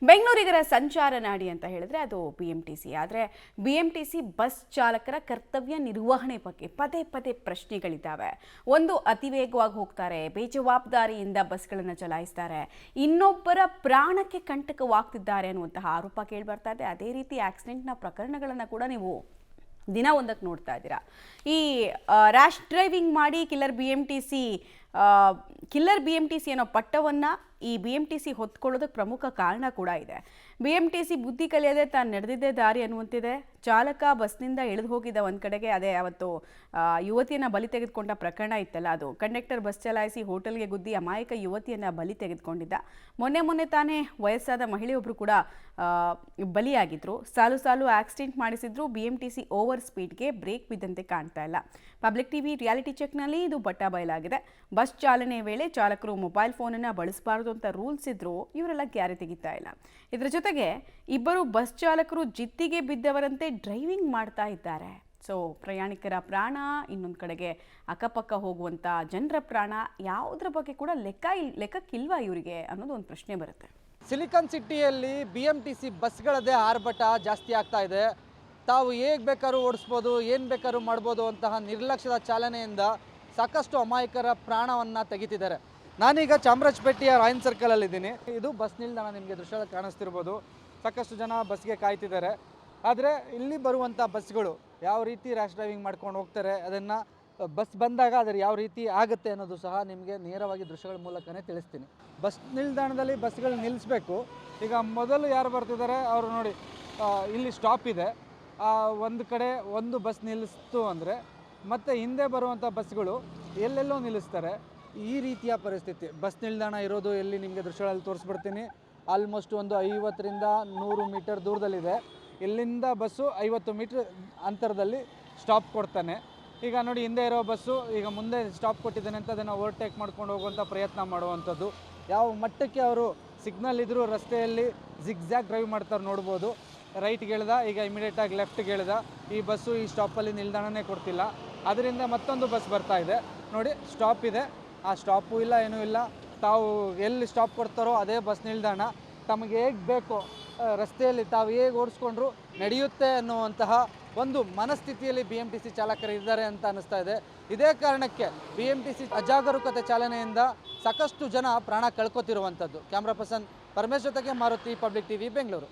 ಬೆಂಗಳೂರಿಗರ ಸಂಚಾರ ನಾಡಿ ಅಂತ ಹೇಳಿದ್ರೆ ಅದು BMTC. ಆದರೆ BMTC ಬಸ್ ಚಾಲಕರ ಕರ್ತವ್ಯ ನಿರ್ವಹಣೆ ಬಗ್ಗೆ ಪದೇ ಪದೇ ಪ್ರಶ್ನೆಗಳಿದ್ದಾವೆ. ಒಂದು ಅತಿ ವೇಗವಾಗಿ ಹೋಗ್ತಾರೆ, ಬೇಜವಾಬ್ದಾರಿಯಿಂದ ಬಸ್ಗಳನ್ನು ಚಲಾಯಿಸ್ತಾರೆ, ಇನ್ನೊಬ್ಬರ ಪ್ರಾಣಕ್ಕೆ ಕಂಟಕವಾಗ್ತಿದ್ದಾರೆ ಅನ್ನುವಂತಹ ಆರೋಪ ಕೇಳಿ ಬರ್ತಾ ಇದೆ. ಅದೇ ರೀತಿ ಆಕ್ಸಿಡೆಂಟ್ನ ಪ್ರಕರಣಗಳನ್ನು ಕೂಡ ನೀವು ದಿನ ಒಂದಕ್ಕೆ ನೋಡ್ತಾ ಇದ್ದೀರಾ. ಈ ರ್ಯಾಶ್ ಡ್ರೈವಿಂಗ್ ಮಾಡಿ ಕಿಲ್ಲರ್ BMTC ಅನ್ನೋ ಪಟ್ಟವನ್ನು ಈ BMTC ಹೊತ್ಕೊಳ್ಳೋದಕ್ಕೆ ಪ್ರಮುಖ ಕಾರಣ ಕೂಡ ಇದೆ. BMTC ಬುದ್ಧಿ ಕಲಿಯದೆ ತಾನು ನಡೆದಿದ್ದೇ ದಾರಿ ಅನ್ನುವಂತಿದೆ. ಚಾಲಕ ಬಸ್ನಿಂದ ಇಳಿದು ಹೋಗಿದ್ದ ಒಂದು ಕಡೆಗೆ, ಅದೇ ಅವತ್ತು ಯುವತಿಯನ್ನು ಬಲಿ ತೆಗೆದುಕೊಂಡ ಪ್ರಕರಣ ಇತ್ತಲ್ಲ, ಅದು ಕಂಡಕ್ಟರ್ ಬಸ್ ಚಲಾಯಿಸಿ ಹೋಟೆಲ್ಗೆ ಗುದ್ದಿ ಅಮಾಯಕ ಯುವತಿಯನ್ನು ಬಲಿ ತೆಗೆದುಕೊಂಡಿದ್ದ. ಮೊನ್ನೆ ತಾನೇ ವಯಸ್ಸಾದ ಮಹಿಳೆಯೊಬ್ಬರು ಕೂಡ ಬಲಿಯಾಗಿದ್ರು. ಸಾಲು ಆಕ್ಸಿಡೆಂಟ್ ಮಾಡಿಸಿದ್ರು. BMTC ಓವರ್ ಸ್ಪೀಡ್ಗೆ ಬ್ರೇಕ್ ಬಿದ್ದಂತೆ ಕಾಣ್ತಾ ಇಲ್ಲ. ಪಬ್ಲಿಕ್ ಟಿವಿ ರಿಯಾಲಿಟಿ ಚೆಕ್ನಲ್ಲಿ ಇದು ಬಟ್ಟ ಬಯಲಾಗಿದೆ. ಬಸ್ ಚಾಲನೆ ವೇಳೆ ಚಾಲಕರು ಮೊಬೈಲ್ ಫೋನನ್ನು ಬಳಸಬಾರದು ಅಂತ ರೂಲ್ಸ್ ಇದ್ರು, ಇವರೆಲ್ಲ ಕ್ಯಾರೆ ತೆಗಿತಾ ಇಲ್ಲ. ಇದರ ಜೊತೆಗೆ ಇಬ್ಬರು ಬಸ್ ಚಾಲಕರು ಜಿದ್ದಿಗೆ ಬಿದ್ದವರಂತೆ ಡ್ರೈವಿಂಗ್ ಮಾಡ್ತಾ ಇದ್ದಾರೆ. ಸೊ ಪ್ರಯಾಣಿಕರ ಪ್ರಾಣ, ಇನ್ನೊಂದು ಕಡೆಗೆ ಅಕ್ಕಪಕ್ಕ ಹೋಗುವಂಥ ಜನರ ಪ್ರಾಣ, ಯಾವುದ್ರ ಬಗ್ಗೆ ಕೂಡ ಲೆಕ್ಕಕ್ಕಿಲ್ವಾ ಇವರಿಗೆ ಅನ್ನೋದು ಒಂದು ಪ್ರಶ್ನೆ ಬರುತ್ತೆ. ಸಿಲಿಕಾನ್ ಸಿಟಿಯಲ್ಲಿ BMTC ಬಸ್ಗಳದ್ದೇ ಆರ್ಭಟ ಜಾಸ್ತಿ ಆಗ್ತಾ ಇದೆ. ತಾವು ಹೇಗೆ ಬೇಕಾದ್ರೂ ಓಡಿಸ್ಬೋದು, ಏನು ಬೇಕಾದ್ರೂ ಮಾಡ್ಬೋದು ಅಂತಹ ನಿರ್ಲಕ್ಷ್ಯದ ಚಾಲನೆಯಿಂದ ಸಾಕಷ್ಟು ಅಮಾಯಕರ ಪ್ರಾಣವನ್ನು ತೆಗಿತಿದ್ದಾರೆ. ನಾನೀಗ ಚಾಮರಾಜಪೇಟೆಯ ರಾಯನ್ ಸರ್ಕಲಲ್ಲಿದ್ದೀನಿ. ಇದು ಬಸ್ ನಿಲ್ದಾಣ, ನಿಮಗೆ ದೃಶ್ಯದಲ್ಲಿ ಕಾಣಿಸ್ತಿರ್ಬೋದು. ಸಾಕಷ್ಟು ಜನ ಬಸ್ಗೆ ಕಾಯ್ತಿದ್ದಾರೆ. ಆದರೆ ಇಲ್ಲಿ ಬರುವಂಥ ಬಸ್ಗಳು ಯಾವ ರೀತಿ ರ್ಯಾಶ್ ಡ್ರೈವಿಂಗ್ ಮಾಡ್ಕೊಂಡು ಹೋಗ್ತಾರೆ, ಅದನ್ನು ಬಸ್ ಬಂದಾಗ ಅದರ ಯಾವ ರೀತಿ ಆಗುತ್ತೆ ಅನ್ನೋದು ಸಹ ನಿಮಗೆ ನೇರವಾಗಿ ದೃಶ್ಯಗಳ ಮೂಲಕನೇ ತಿಳಿಸ್ತೀನಿ. ಬಸ್ ನಿಲ್ದಾಣದಲ್ಲಿ ಬಸ್ಗಳು ನಿಲ್ಲಿಸಬೇಕು. ಈಗ ಮೊದಲು ಯಾರು ಬರ್ತಿದ್ದಾರೆ ಅವರು ನೋಡಿ, ಇಲ್ಲಿ ಸ್ಟಾಪ್ ಇದೆ. ಒಂದು ಕಡೆ ಒಂದು ಬಸ್ ನಿಲ್ಲಿಸ್ತು ಅಂದರೆ ಮತ್ತು ಹಿಂದೆ ಬರುವಂಥ ಬಸ್ಗಳು ಎಲ್ಲೆಲ್ಲೋ ನಿಲ್ಲಿಸ್ತಾರೆ. ಈ ರೀತಿಯ ಪರಿಸ್ಥಿತಿ. ಬಸ್ ನಿಲ್ದಾಣ ಇರೋದು ಎಲ್ಲಿ ನಿಮಗೆ ದೃಶ್ಯಗಳಲ್ಲಿ ತೋರಿಸ್ಬಿಡ್ತೀನಿ. ಆಲ್ಮೋಸ್ಟ್ ಒಂದು 50ರಿಂದ 100 ಮೀಟರ್ ದೂರದಲ್ಲಿದೆ. ಇಲ್ಲಿಂದ ಬಸ್ಸು 50 ಮೀಟ್ರ್ ಅಂತರದಲ್ಲಿ ಸ್ಟಾಪ್ ಕೊಡ್ತಾನೆ. ಈಗ ನೋಡಿ, ಹಿಂದೆ ಇರೋ ಬಸ್ಸು ಈಗ ಮುಂದೆ ಸ್ಟಾಪ್ ಕೊಟ್ಟಿದ್ದಾನೆ ಅಂತ ಅದನ್ನು ಓವರ್ಟೇಕ್ ಮಾಡ್ಕೊಂಡು ಹೋಗುವಂಥ ಪ್ರಯತ್ನ ಮಾಡುವಂಥದ್ದು. ಯಾವ ಮಟ್ಟಕ್ಕೆ ಅವರು ಸಿಗ್ನಲ್ ಇದ್ದರೂ ರಸ್ತೆಯಲ್ಲಿ ಜಿಗ್ಜ್ಯಾಗ್ ಡ್ರೈವ್ ಮಾಡ್ತಾರೆ ನೋಡ್ಬೋದು. ರೈಟ್ಗೆ ಎಳ್ದ, ಈಗ ಇಮಿಡಿಯೇಟಾಗಿ ಲೆಫ್ಟ್ಗೆ ಎಳ್ದ. ಈ ಬಸ್ಸು ಈ ಸ್ಟಾಪಲ್ಲಿ ನಿಲ್ದಾಣನೇ ಕೊಡ್ತಿಲ್ಲ. ಅದರಿಂದ ಮತ್ತೊಂದು ಬಸ್ ಬರ್ತಾ ಇದೆ ನೋಡಿ, ಸ್ಟಾಪ್ ಇದೆ. ಆ ಸ್ಟಾಪು ಇಲ್ಲ, ಏನೂ ಇಲ್ಲ. ತಾವು ಎಲ್ಲಿ ಸ್ಟಾಪ್ ಕೊಡ್ತಾರೋ ಅದೇ ಬಸ್ ನಿಲ್ದಾಣ. ತಮಗೆ ಹೇಗೆ ಬೇಕೋ ರಸ್ತೆಯಲ್ಲಿ ತಾವು ಹೇಗೆ ಓಡಿಸ್ಕೊಂಡ್ರು ನಡೆಯುತ್ತೆ ಅನ್ನುವಂತಹ ಒಂದು ಮನಸ್ಥಿತಿಯಲ್ಲಿ BMTC ಚಾಲಕರು ಇದ್ದಾರೆ ಅಂತ ಅನ್ನಿಸ್ತಾ ಇದೆ. ಇದೇ ಕಾರಣಕ್ಕೆ BMTC ಅಜಾಗರೂಕತೆ ಚಾಲನೆಯಿಂದ ಸಾಕಷ್ಟು ಜನ ಪ್ರಾಣ ಕಳ್ಕೊತಿರುವಂಥದ್ದು. ಕ್ಯಾಮ್ರಾ ಪರ್ಸನ್ ಪರಮೇಶ್ ಜೊತೆಗೆ ಮಾರುತಿ, ಪಬ್ಲಿಕ್ ಟಿವಿ, ಬೆಂಗಳೂರು.